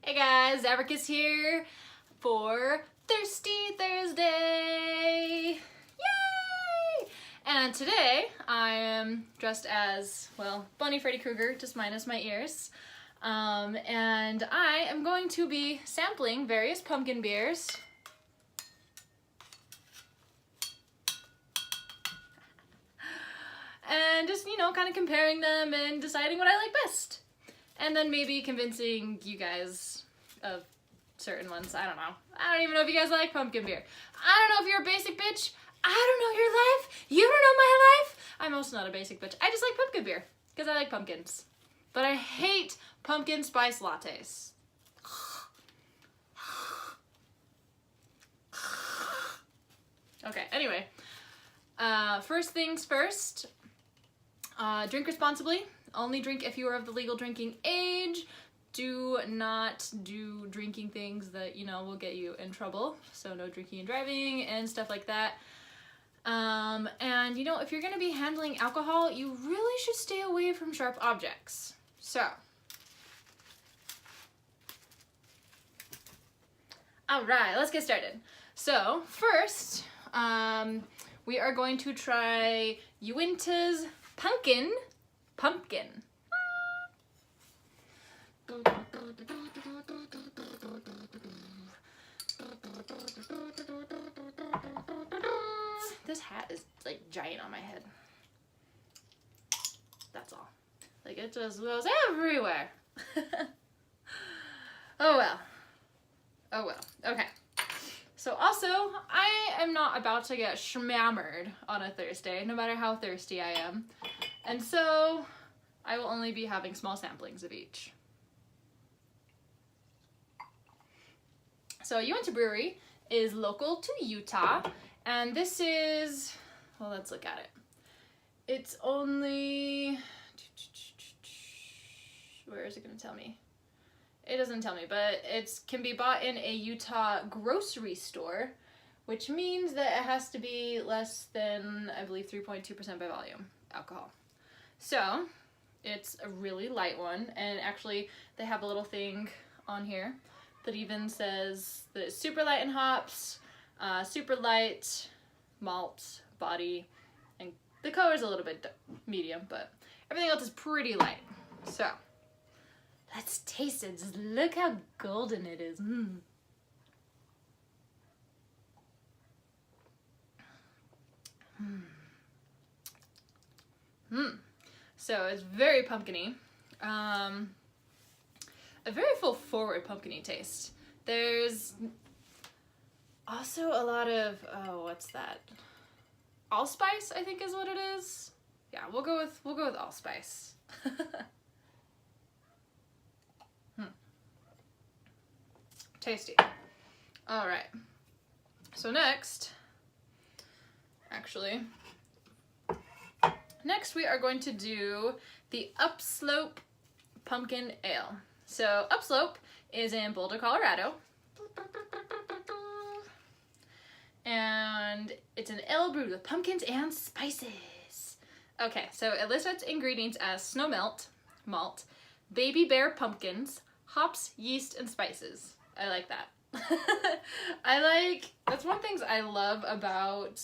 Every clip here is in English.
Hey guys, Zabracus here for Thirsty Thursday! Yay! And today I am dressed as, well, Bunny Freddy Krueger, just minus my ears. And I am going to be sampling various pumpkin beers. And just, kind of comparing them and deciding what I like best. And then maybe convincing you guys of certain ones. I don't know. I don't even know if you guys like pumpkin beer. I don't know if you're a basic bitch. I don't know your life. You don't know my life. I'm also not a basic bitch. I just like pumpkin beer because I like pumpkins. But I hate pumpkin spice lattes. Okay, anyway. First things first. Drink responsibly. Only drink if you are of the legal drinking age. Do not do drinking things that, will get you in trouble. So no drinking and driving and stuff like that. And, if you're going to be handling alcohol, you really should stay away from sharp objects. So. Alright, let's get started. So, first, we are going to try Uinta's Pumpkin. This hat is like giant on my head. That's all. Like it just goes everywhere. Oh well. Oh well. Okay. So also, I am not about to get schmammered on a Thursday, no matter how thirsty I am. And so, I will only be having small samplings of each. So, Uinta Brewery is local to Utah, and this is, well, let's look at it. It's only, where is it going to tell me? It doesn't tell me, but it can be bought in a Utah grocery store, which means that it has to be less than, I believe, 3.2% by volume alcohol. So, it's a really light one, and actually they have a little thing on here that even says that it's super light in hops, super light malt, body, and the color is a little bit medium, but everything else is pretty light. So, let's taste it. Just look how golden it is. So it's very pumpkin-y. A very full forward pumpkin-y taste. There's also a lot of, what's that? Allspice, I think is what it is. Yeah, we'll go with allspice. Tasty. All right. So next we are going to do the Upslope Pumpkin Ale. So Upslope is in Boulder, Colorado. And it's an ale brewed with pumpkins and spices. Okay, so it lists its ingredients as snow malt, baby bear pumpkins, hops, yeast, and spices. I like that. That's one of the things I love about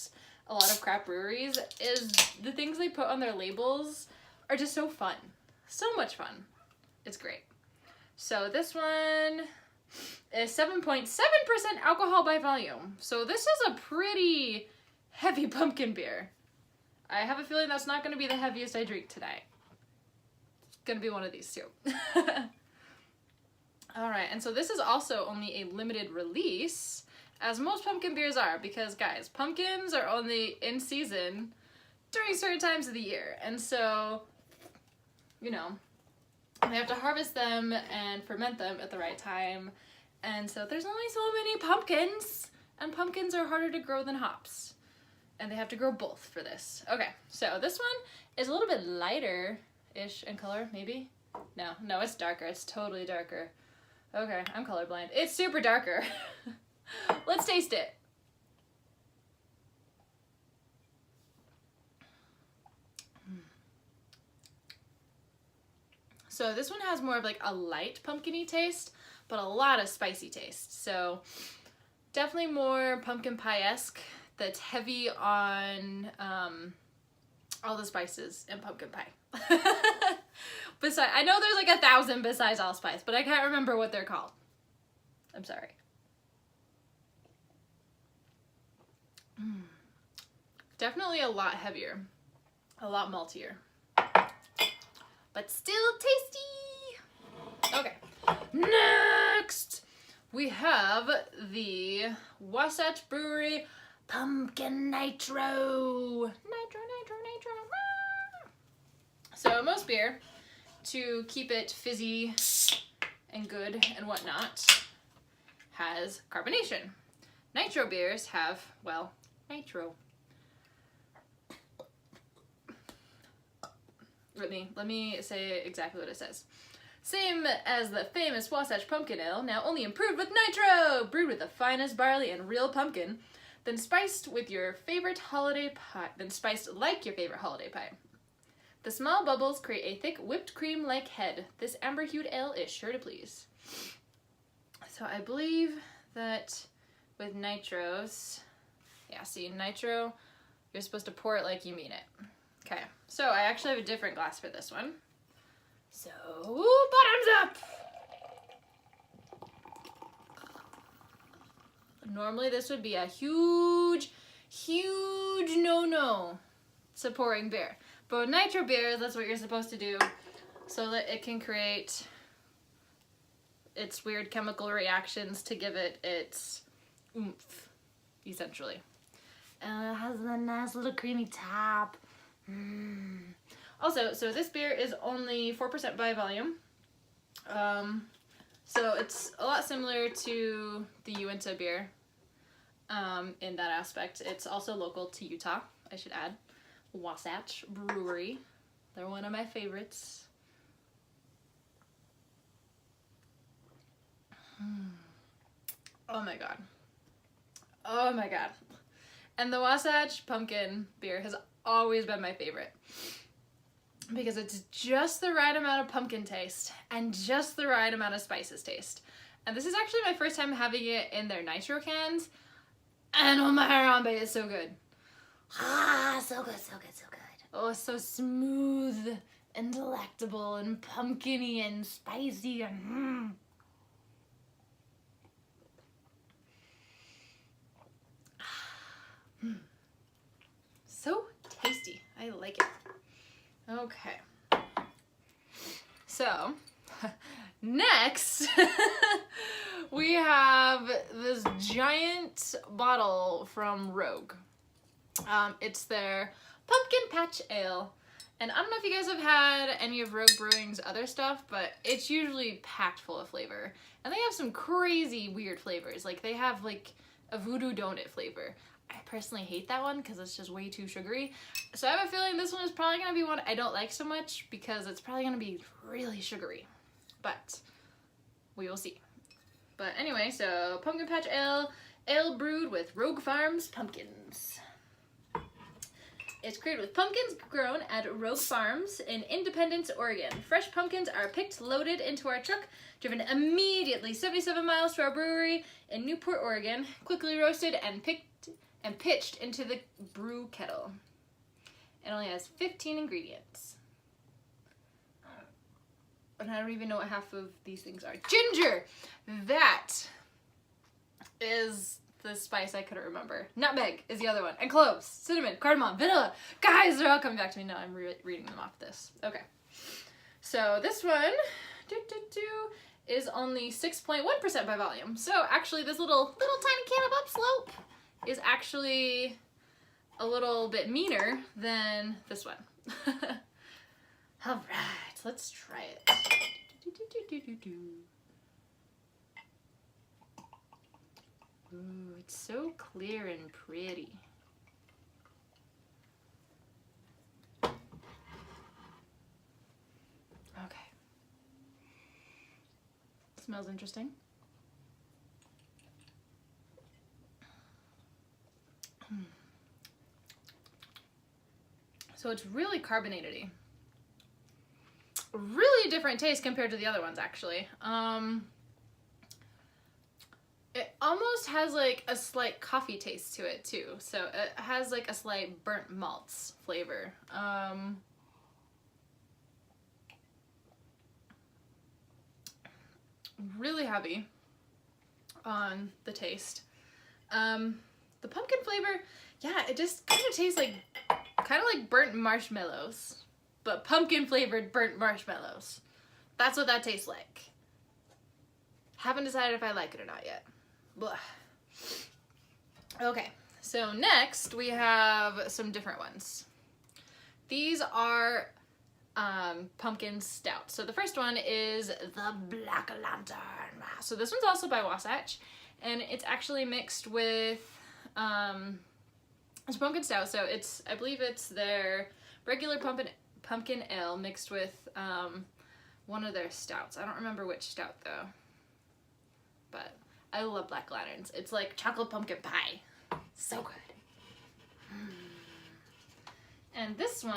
a lot of craft breweries is the things they put on their labels are just so fun. So much fun. It's great. So this one is 7.7% alcohol by volume. So this is a pretty heavy pumpkin beer. I have a feeling that's not going to be the heaviest I drink today. It's going to be one of these two. Alright, and so this is also only a limited release, as most pumpkin beers are, because guys, pumpkins are only in season during certain times of the year, and so, they have to harvest them and ferment them at the right time, and so there's only so many pumpkins, and pumpkins are harder to grow than hops, and they have to grow both for this. Okay, so this one is a little bit lighter-ish in color, maybe? No, it's darker. It's totally darker. Okay, I'm colorblind. It's super darker. Let's taste it. So this one has more of like a light pumpkin-y taste, but a lot of spicy taste. So definitely more pumpkin pie-esque that's heavy on all the spices in pumpkin pie. Besides, I know there's like 1,000 besides allspice, but I can't remember what they're called. I'm sorry. Definitely a lot heavier, a lot maltier, but still tasty. Okay, next we have the Wasatch Brewery Pumpkin Nitro. Nitro. So most beer, to keep it fizzy and good and whatnot, has carbonation. Nitro beers have, well, nitro. Let me say exactly what it says. Same as the famous Wasatch Pumpkin Ale, now only improved with nitro! Brewed with the finest barley and real pumpkin, then spiced with your favorite holiday pie. Then spiced like your favorite holiday pie. The small bubbles create a thick whipped cream-like head. This amber-hued ale is sure to please. So I believe that with nitros, yeah, see, nitro, you're supposed to pour it like you mean it. Okay, so I actually have a different glass for this one. So, bottoms up! Normally this would be a huge no-no to pouring beer. But with nitro beer, that's what you're supposed to do so that it can create its weird chemical reactions to give it its oomph, essentially. And it has a nice little creamy top. Also, so this beer is only 4% by volume. So it's a lot similar to the Uinta beer in that aspect. It's also local to Utah, I should add. Wasatch Brewery. They're one of my favorites. Oh my god. Oh my god. And the Wasatch pumpkin beer has always been my favorite because it's just the right amount of pumpkin taste and just the right amount of spices taste. And this is actually my first time having it in their nitro cans, and oh my harambe, it's so good. Ah, so good. Oh, it's so smooth and delectable and pumpkin-y and spicy and so tasty. I like it. Okay. So, next, we have this giant bottle from Rogue. It's their Pumpkin Patch Ale. And I don't know if you guys have had any of Rogue Brewing's other stuff, but it's usually packed full of flavor. And they have some crazy weird flavors. Like, they have, like, a voodoo donut flavor. I personally hate that one because it's just way too sugary. So I have a feeling this one is probably going to be one I don't like so much because it's probably going to be really sugary. But we will see. But anyway, so Pumpkin Patch Ale, ale brewed with Rogue Farms pumpkins. It's created with pumpkins grown at Rogue Farms in Independence, Oregon. Fresh pumpkins are picked, loaded into our truck, driven immediately 77 miles to our brewery in Newport, Oregon, quickly roasted and pitched into the brew kettle. It only has 15 ingredients. And I don't even know what half of these things are. Ginger! That is the spice I couldn't remember. Nutmeg is the other one. And cloves, cinnamon, cardamom, vanilla. Guys, they're all coming back to me now. I'm reading them off this. Okay. So this one is only 6.1% by volume. So actually this little tiny can of Upslope is actually a little bit meaner than this one. All right, let's try it. Ooh, it's so clear and pretty. Okay. Smells interesting. So it's really carbonated-y. Really different taste compared to the other ones, actually. It almost has like a slight coffee taste to it too. So it has like a slight burnt malts flavor. Really heavy on the taste. The pumpkin flavor, yeah, it just kind of tastes like, kind of like burnt marshmallows, but pumpkin flavored burnt marshmallows. That's what that tastes like. Haven't decided if I like it or not yet. Blah. Okay, so next we have some different ones. These are pumpkin stout. So the first one is the Black Lantern. So this one's also by Wasatch, and it's actually mixed with it's pumpkin stout. So it's, I believe it's their regular pumpkin ale mixed with one of their stouts. I don't remember which stout though, but I love Black Lanterns. It's like chocolate pumpkin pie. So good. And this one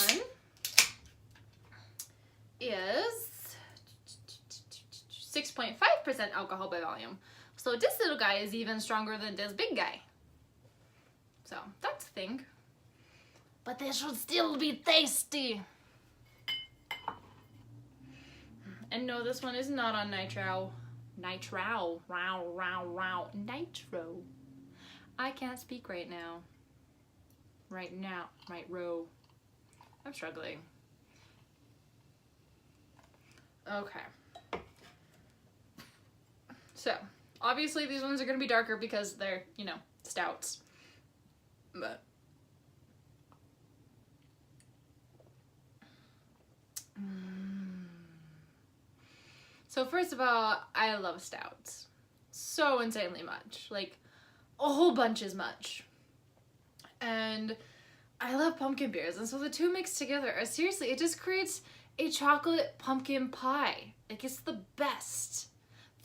is 6.5% alcohol by volume. So this little guy is even stronger than this big guy. So that's a thing. But they should still be tasty. And no, this one is not on nitro. Nitro. Nitro. I can't speak right now. Right. I'm struggling. Okay. So, obviously these ones are going to be darker because they're, you know, stouts. But so first of all, I love stouts. So insanely much. Like, a whole bunch as much. And I love pumpkin beers. And so the two mixed together are, seriously, it just creates a chocolate pumpkin pie. Like, it's the best.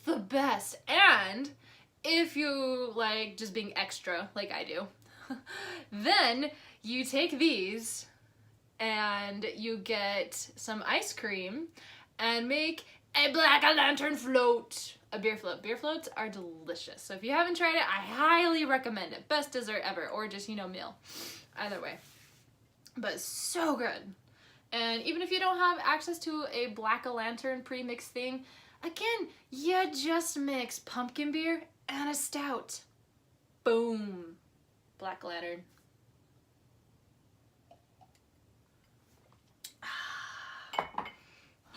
The best. And if you like just being extra, like I do, then you take these and you get some ice cream and make a Black Lantern float. A beer float. Beer floats are delicious. So if you haven't tried it, I highly recommend it. Best dessert ever. Or just, you know, meal. Either way. But so good. And even if you don't have access to a Black Lantern pre-mixed thing, again, you just mix pumpkin beer and a stout. Boom. Black Lantern.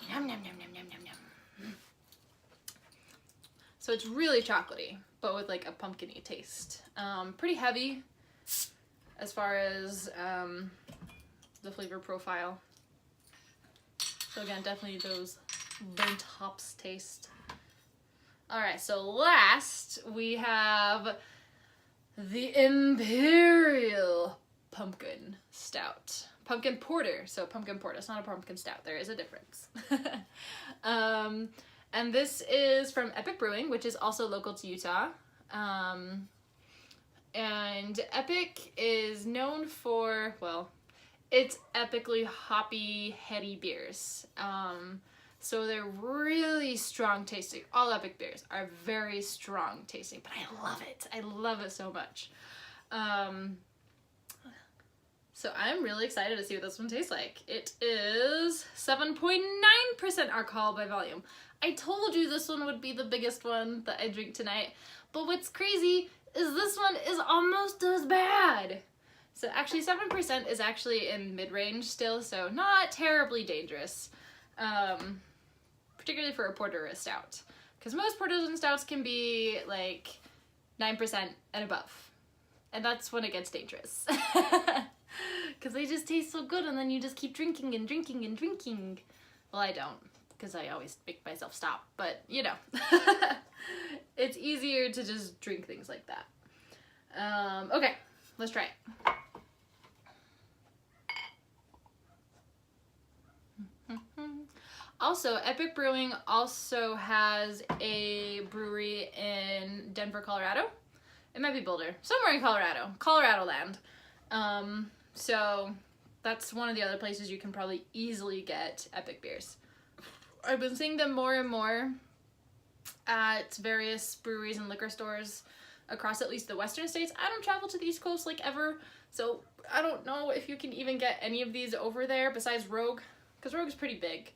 Yum, yum, yum, yum, yum, yum, yum. So it's really chocolatey, but with like a pumpkin-y taste. Pretty heavy as far as the flavor profile. So again, definitely those burnt hops taste. Alright, so last we have the Imperial Pumpkin Stout. Pumpkin Porter. So pumpkin porter. It's not a pumpkin stout. There is a difference. And this is from Epic Brewing, which is also local to Utah. And Epic is known for, well, it's epically hoppy, heady beers. So they're really strong tasting. All Epic beers are very strong tasting, but I love it. I love it so much. So I'm really excited to see what this one tastes like. It is 7.9% alcohol by volume. I told you this one would be the biggest one that I drink tonight, but what's crazy is this one is almost as bad. So actually 7% is actually in mid-range still, so not terribly dangerous. Particularly for a porter or a stout. Because most porters and stouts can be like 9% and above. And that's when it gets dangerous. Because they just taste so good and then you just keep drinking and drinking and drinking. Well, I don't, because I always make myself stop. But, you know. It's easier to just drink things like that. Okay, let's try it. Also, Epic Brewing also has a brewery in Denver, Colorado. It might be Boulder. Somewhere in Colorado. Colorado land. So that's one of the other places you can probably easily get Epic beers. I've been seeing them more and more at various breweries and liquor stores across at least the western states. I don't travel to the East Coast like ever, so I don't know if you can even get any of these over there besides Rogue, because Rogue is pretty big.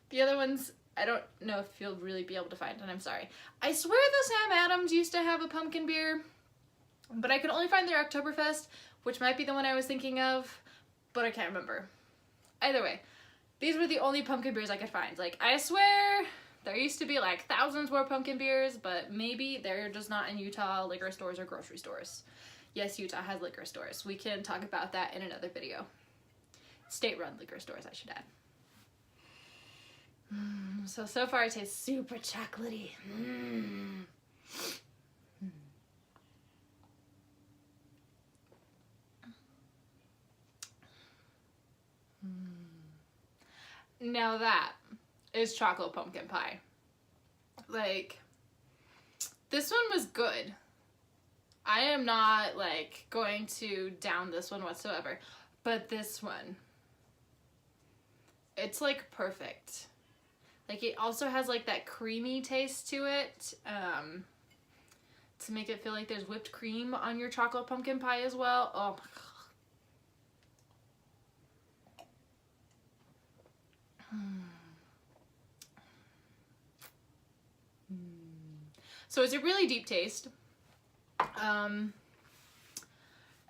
The other ones, I don't know if you'll really be able to find, and I'm sorry. I swear the Sam Adams used to have a pumpkin beer, but I could only find their Oktoberfest, which might be the one I was thinking of, but I can't remember. Either way, these were the only pumpkin beers I could find. Like, I swear there used to be like thousands more pumpkin beers, but maybe they're just not in Utah liquor stores or grocery stores. Yes, Utah has liquor stores. We can talk about that in another video. State-run liquor stores, I should add. So far it tastes super chocolatey. Now that is chocolate pumpkin pie. Like, this one was good. I am not like going to down this one whatsoever, but this one, it's like perfect. Like, it also has like that creamy taste to it, to make it feel like there's whipped cream on your chocolate pumpkin pie as well. Oh my god. So it's a really deep taste. It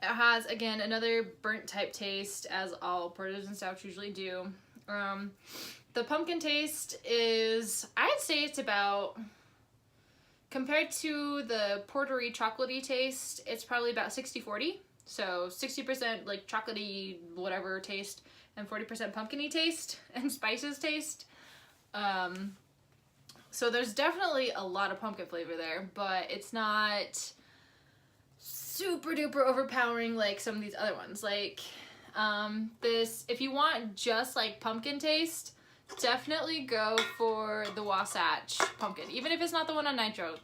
has, again, another burnt type taste, as all porters and stouts usually do. The pumpkin taste is, I'd say it's about, compared to the portery chocolatey taste, it's probably about 60-40. So 60% like chocolatey whatever taste, and 40% pumpkin-y taste and spices taste. So there's definitely a lot of pumpkin flavor there, but it's not super duper overpowering like some of these other ones. Like, this, if you want just like pumpkin taste, definitely go for the Wasatch pumpkin. Even if it's not the one on Nitro,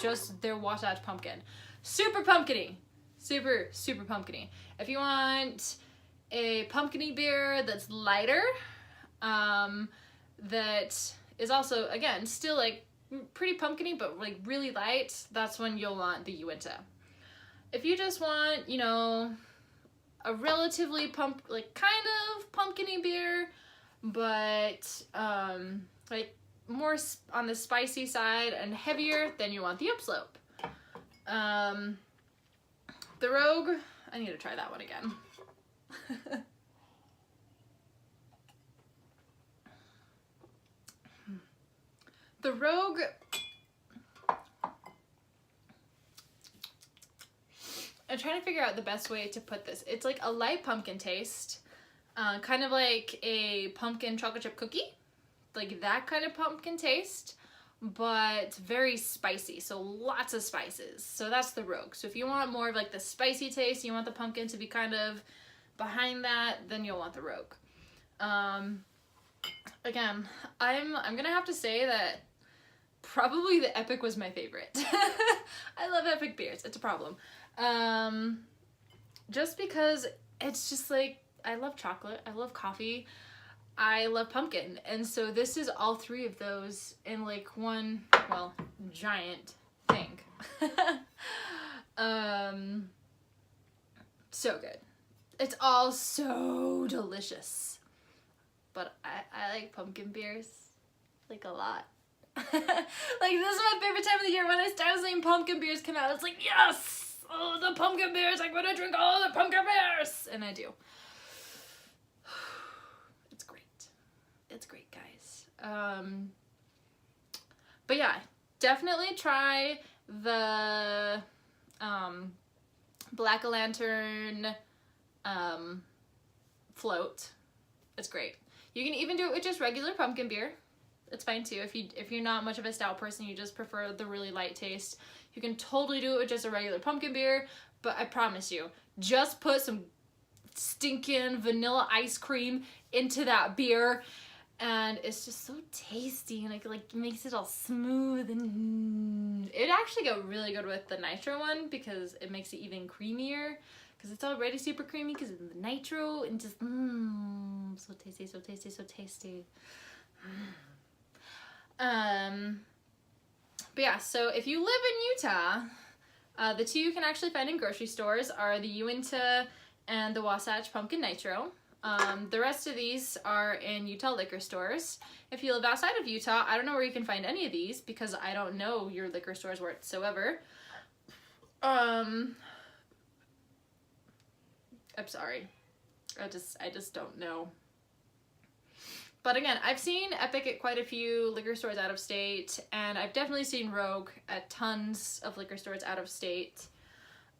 just their Wasatch pumpkin. Super pumpkin-y. Super pumpkin-y. If you want a pumpkin-y beer that's lighter, that is also, again, still like pretty pumpkin-y, but like really light, that's when you'll want the Uinta. If you just want, you know, a relatively kind of pumpkin-y beer, but like more on the spicy side and heavier, then you want the Upslope. The Rogue, I need to try that one again. The Rogue, I'm trying to figure out the best way to put this. It's like a light pumpkin taste, kind of like a pumpkin chocolate chip cookie, like that kind of pumpkin taste, but very spicy, so lots of spices. So that's the Rogue. So if you want more of like the spicy taste, you want the pumpkin to be kind of behind that, then you'll want the Rogue. Again, I'm gonna have to say that probably the Epic was my favorite. I love Epic beers, it's a problem. Just because it's just like, I love chocolate, I love coffee, I love pumpkin, and so this is all three of those in like one, well, giant thing. So good. It's all so delicious. But I like pumpkin beers, like, a lot. Like, this is my favorite time of the year. When I start seeing pumpkin beers come out, it's like, yes! Oh, the pumpkin beers! I'm gonna drink all the pumpkin beers! And I do. It's great. It's great, guys. But yeah, definitely try the Black-o'-lantern float. It's great. You can even do it with just regular pumpkin beer. It's fine too. If you're not much of a stout person, you just prefer the really light taste, you can totally do it with just a regular pumpkin beer. But I promise you, just put some stinking vanilla ice cream into that beer, and it's just so tasty, and it like makes it all smooth, and it actually go really good with the Nitro one because it makes it even creamier. Because it's already super creamy because of the nitro, and just, so tasty, so tasty, so tasty. But yeah, so if you live in Utah, the two you can actually find in grocery stores are the Uinta and the Wasatch Pumpkin Nitro. The rest of these are in Utah liquor stores. If you live outside of Utah, I don't know where you can find any of these because I don't know your liquor stores whatsoever. I'm sorry. I just don't know. But again, I've seen Epic at quite a few liquor stores out of state, and I've definitely seen Rogue at tons of liquor stores out of state.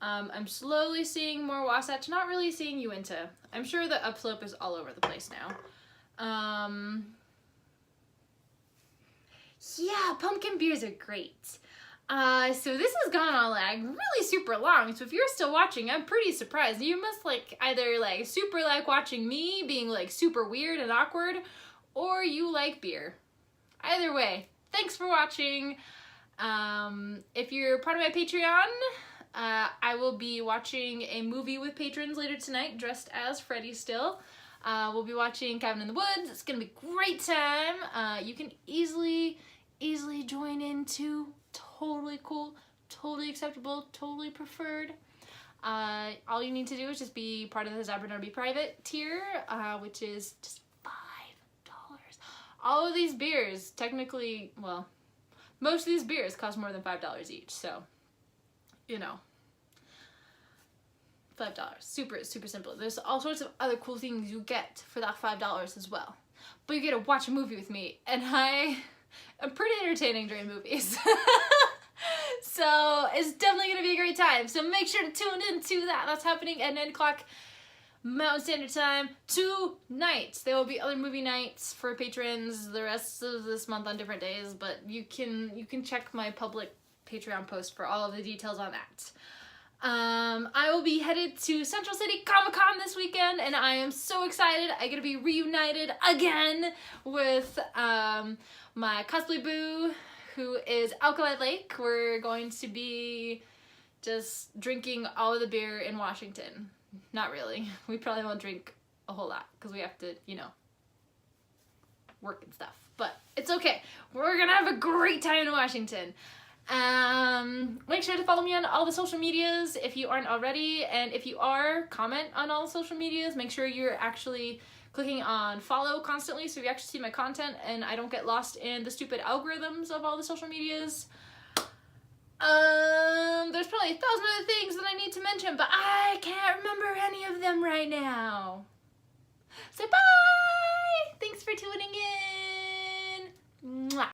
I'm slowly seeing more Wasatch, not really seeing Uinta. I'm sure the Upslope is all over the place now. Yeah, pumpkin beers are great. So this has gone on like really super long, so if you're still watching, I'm pretty surprised. You must like either like super like watching me being like super weird and awkward, or you like beer. Either way, thanks for watching. If you're part of my Patreon, I will be watching a movie with patrons later tonight, dressed as Freddy still. We'll be watching Cabin in the Woods. It's gonna be a great time. You can easily join in too. Totally cool, totally acceptable, totally preferred. All you need to do is just be part of the Zabracus private tier, which is just $5. All of these beers, technically, well, most of these beers cost more than $5 each, so, you know, $5. Super simple. There's all sorts of other cool things you get for that $5 as well. But you get to watch a movie with me, and I'm pretty entertaining during movies. So it's definitely going to be a great time. So make sure to tune into that. That's happening at 9 o'clock Mountain Standard Time tonight. There will be other movie nights for patrons the rest of this month on different days, but you can check my public Patreon post for all of the details on that. I will be headed to Central City Comic-Con this weekend, and I am so excited. I'm gonna be reunited again with my cosplay boo, who is Alkali Lake. We're going to be just drinking all of the beer in Washington. Not really. We probably won't drink a whole lot because we have to, you know, work and stuff. But it's okay. We're gonna have a great time in Washington. Make sure to follow me on all the social medias if you aren't already, and if you are, comment on all the social medias. Make sure you're actually clicking on follow constantly so you actually see my content and I don't get lost in the stupid algorithms of all the social medias. There's probably 1,000 other things that I need to mention, but I can't remember any of them right now. So bye! Thanks for tuning in.